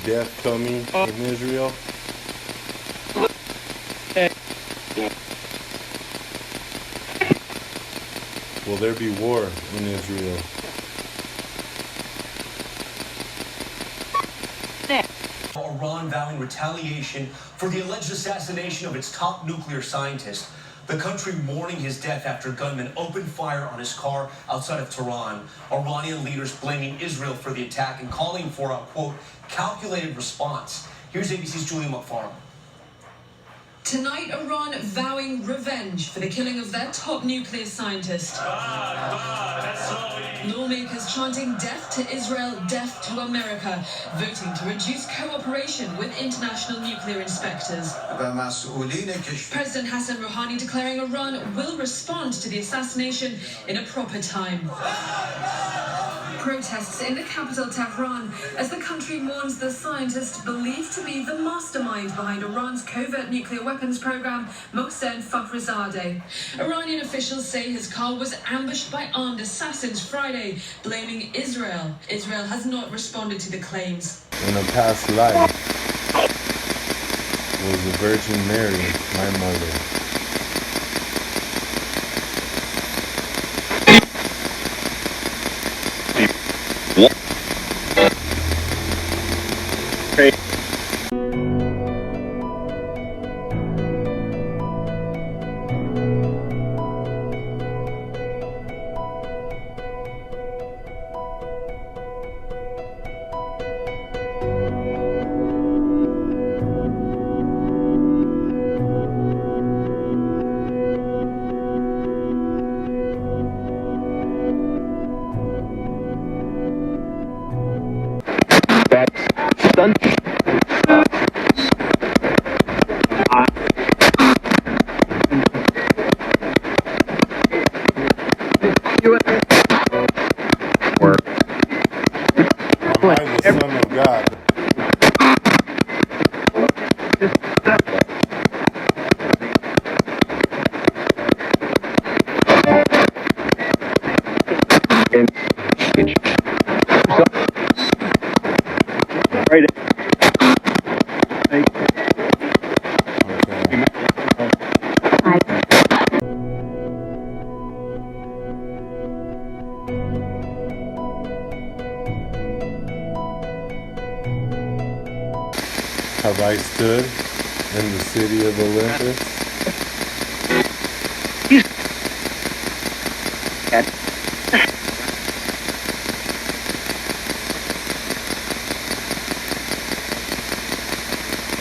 death coming in Israel? Will there be war in Israel? Iran vowing retaliation for the alleged assassination of its top nuclear scientist. The country mourning his death after gunmen opened fire on his car outside of Tehran. Iranian leaders blaming Israel for the attack and calling for a, quote, calculated response. Here's ABC's Julia McFarland. Tonight, Iran vowing revenge for the killing of their top nuclear scientist. Lawmakers chanting death to Israel, death to America, voting to reduce cooperation with international nuclear inspectors. President Hassan Rouhani declaring Iran will respond to the assassination in a proper time. Protests in the capital Tehran as the country mourns the scientist believed to be the mastermind behind Iran's covert nuclear weapons program, Mohsen Fakhrizadeh. Iranian officials say his car was ambushed by armed assassins Friday, blaming Israel. Israel has not responded to the claims. In a past life, was the Virgin Mary my mother? Am I the Son of God? Have I stood in the city of Olympus?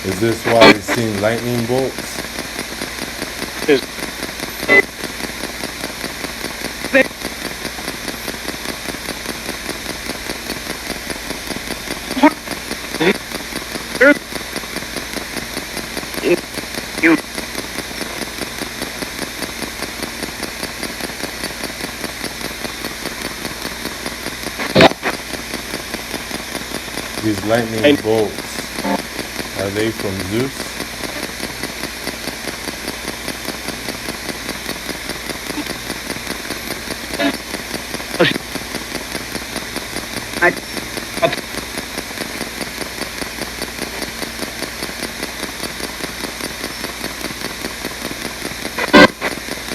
Is this why you've seen lightning bolts? These lightning bolts, are they from Zeus?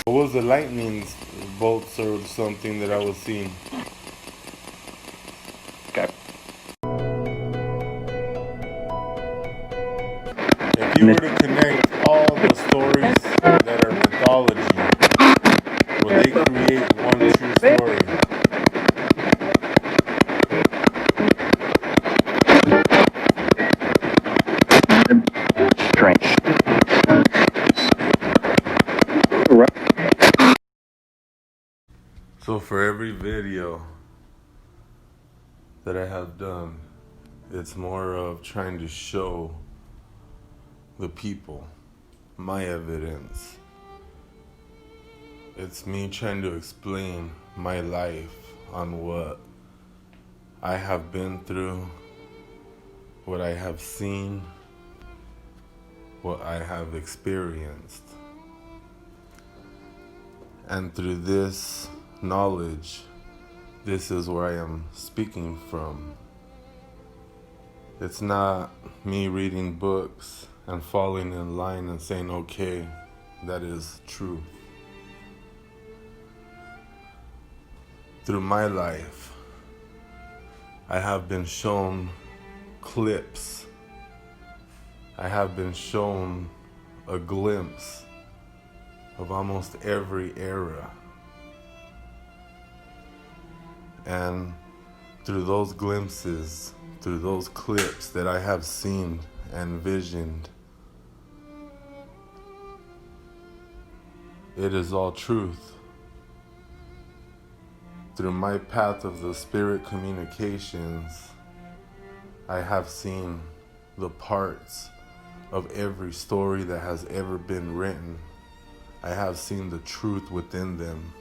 What was the lightning bolts or something that I was seeing? If you were to connect all the stories that are mythology, will they create one true story? So for every video that I have done, it's more of trying to show the people my evidence. It's me trying to explain my life on what I have been through, what I have seen, what I have experienced. And through this knowledge, this is where I am speaking from. It's not me reading books and falling in line and saying, okay, that is truth. Through my life, I have been shown clips. I have been shown a glimpse of almost every era. And through those glimpses, through those clips that I have seen and visioned, it is all truth. Through my path of the spirit communications, I have seen the parts of every story that has ever been written. I have seen the truth within them.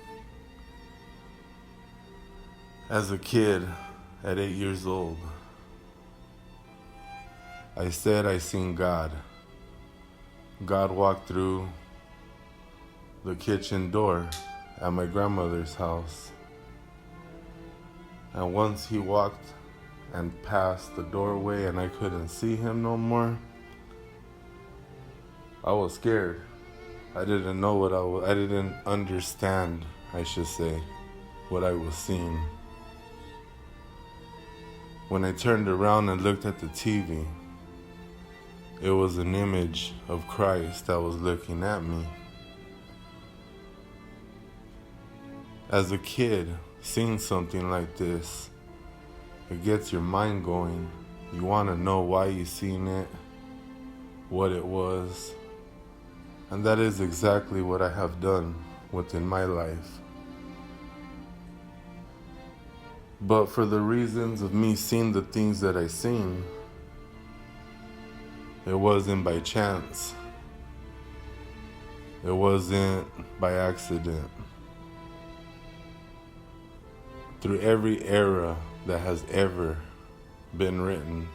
As a kid, at 8 years old, I said I seen God. God walked through the kitchen door at my grandmother's house. And once he walked and passed the doorway and I couldn't see him no more, I was scared. I didn't know I didn't understand, I should say, what I was seeing. When I turned around and looked at the TV, it was an image of Christ that was looking at me. As a kid, seeing something like this, it gets your mind going. You want to know why you seen it, what it was. And that is exactly what I have done within my life. But for the reasons of me seeing the things that I seen, it wasn't by chance. It wasn't by accident. Through every era that has ever been written,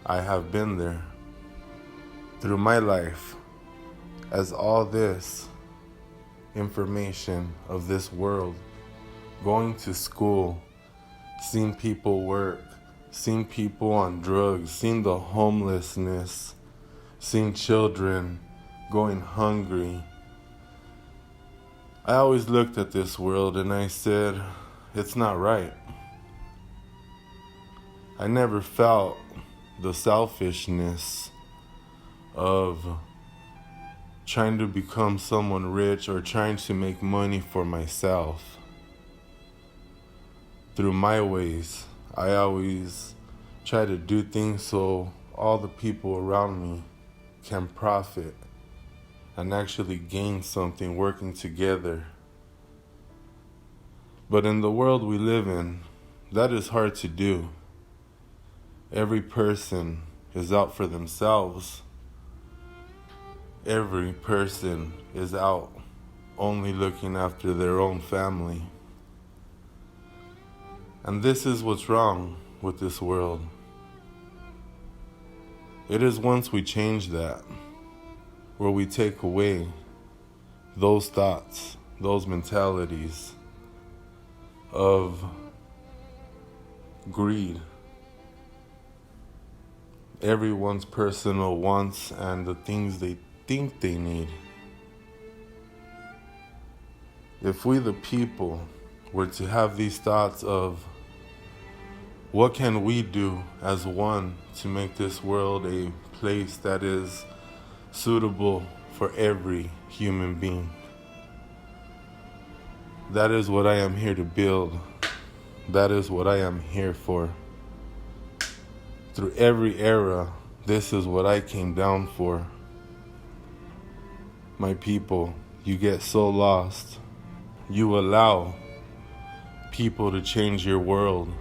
I have been there. Through my life, as all this information of this world, going to school, seeing people work, seeing people on drugs, seeing the homelessness, seeing children going hungry, I always looked at this world and I said, it's not right. I never felt the selfishness of trying to become someone rich or trying to make money for myself. Through my ways, I always try to do things so all the people around me can profit and actually gain something working together. But in the world we live in, that is hard to do. Every person is out for themselves. Every person is out only looking after their own family. And this is what's wrong with this world. It is once we change that, where we take away those thoughts, those mentalities of greed, everyone's personal wants and the things they think they need. If we the people were to have these thoughts of what can we do as one to make this world a place that is suitable for every human being. That is what I am here to build. That is what I am here for. Through every era, this is what I came down for. My people, you get so lost. You allow people to change your world,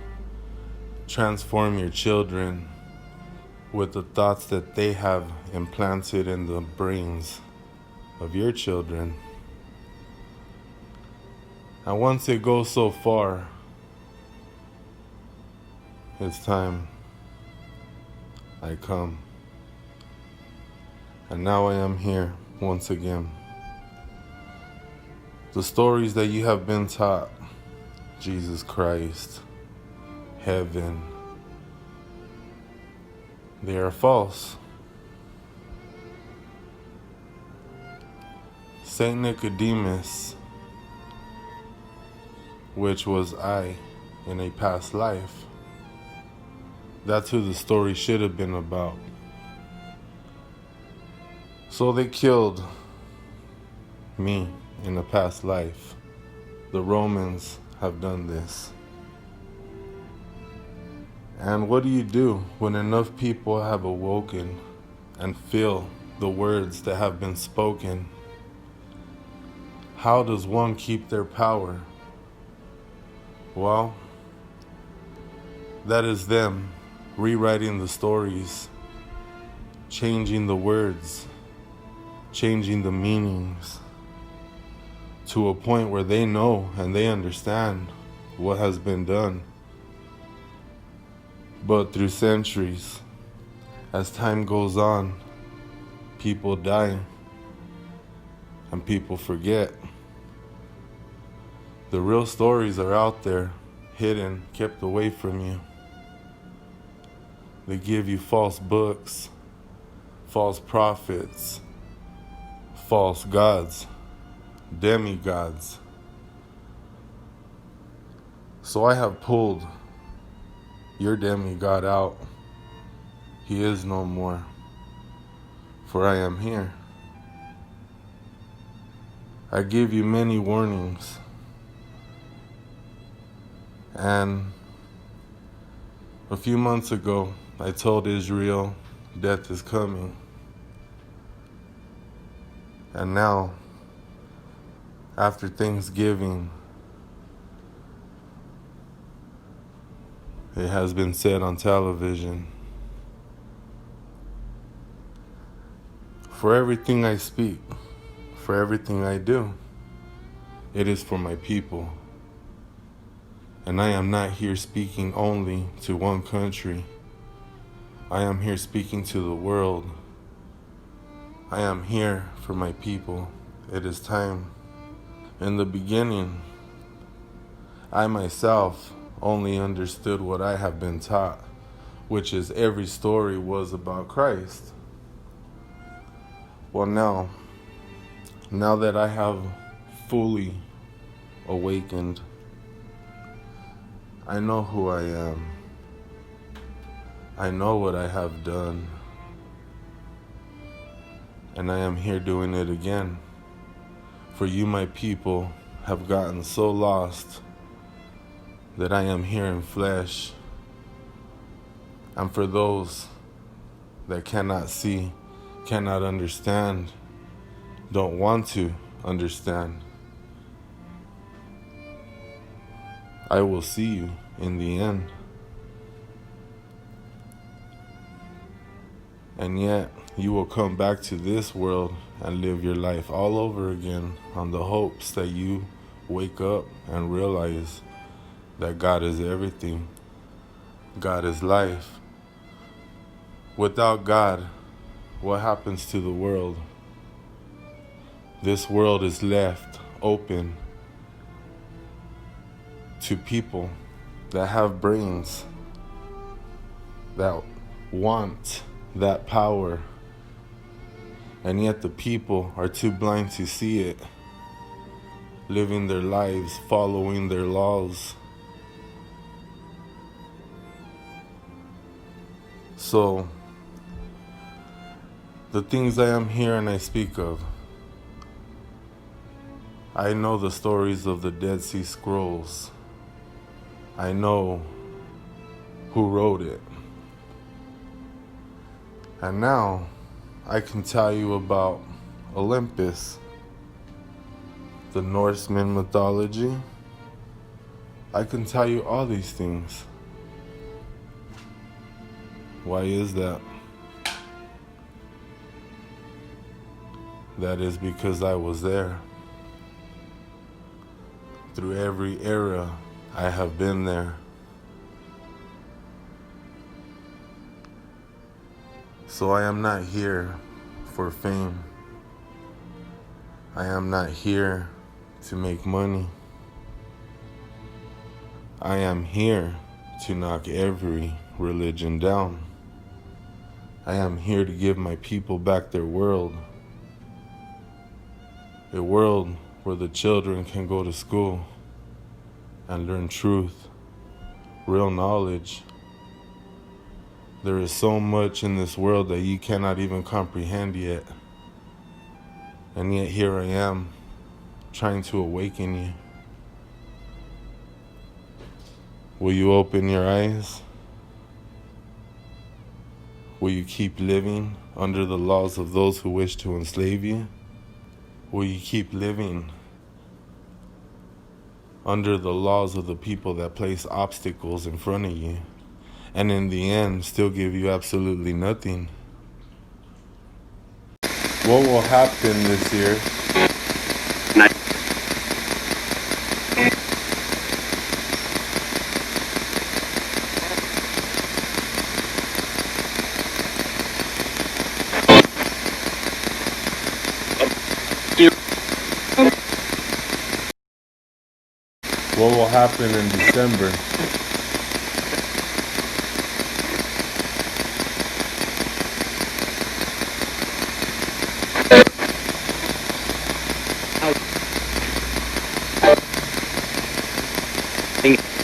transform your children with the thoughts that they have implanted in the brains of your children. And once it goes so far, it's time I come. And now I am here once again. The stories that you have been taught, Jesus Christ, heaven. They are false. Saint Nicodemus, which was I in a past life, that's who the story should have been about. So they killed me in a past life. The Romans have done this. And what do you do when enough people have awoken and feel the words that have been spoken? How does one keep their power? Well, that is them rewriting the stories, changing the words, changing the meanings to a point where they know and they understand what has been done. But through centuries, as time goes on, people die and people forget. The real stories are out there, hidden, kept away from you. They give you false books, false prophets, false gods, demigods. So I have pulled your demigod out. He is no more, for I am here. I give you many warnings, and a few months ago I told Israel death is coming. And now, after Thanksgiving, it has been said on television. For everything I speak, for everything I do, it is for my people. And I am not here speaking only to one country. I am here speaking to the world. I am here for my people. It is time. In the beginning, I myself only understood what I have been taught, which is every story was about Christ. Well, now that I have fully awakened, I know who I am. I know what I have done. And I am here doing it again. For you, my people, have gotten so lost that I am here in flesh. And for those that cannot see, cannot understand, don't want to understand, I will see you in the end. And yet, you will come back to this world and live your life all over again on the hopes that you wake up and realize that God is everything. God is life. Without God, what happens to the world? This world is left open to people that have brains, that want that power, and yet the people are too blind to see it, living their lives, following their laws. So, the things I am here and I speak of, I know the stories of the Dead Sea Scrolls. I know who wrote it. And now I can tell you about Olympus, the Norseman mythology. I can tell you all these things. Why is that? That is because I was there. Through every era, I have been there. So I am not here for fame. I am not here to make money. I am here to knock every religion down. I am here to give my people back their world. A world where the children can go to school and learn truth, real knowledge. There is so much in this world that you cannot even comprehend yet. And yet here I am, trying to awaken you. Will you open your eyes? Will you keep living under the laws of those who wish to enslave you? Will you keep living under the laws of the people that place obstacles in front of you, and in the end still give you absolutely nothing? What will happen this year? What will happen in December? Thank you.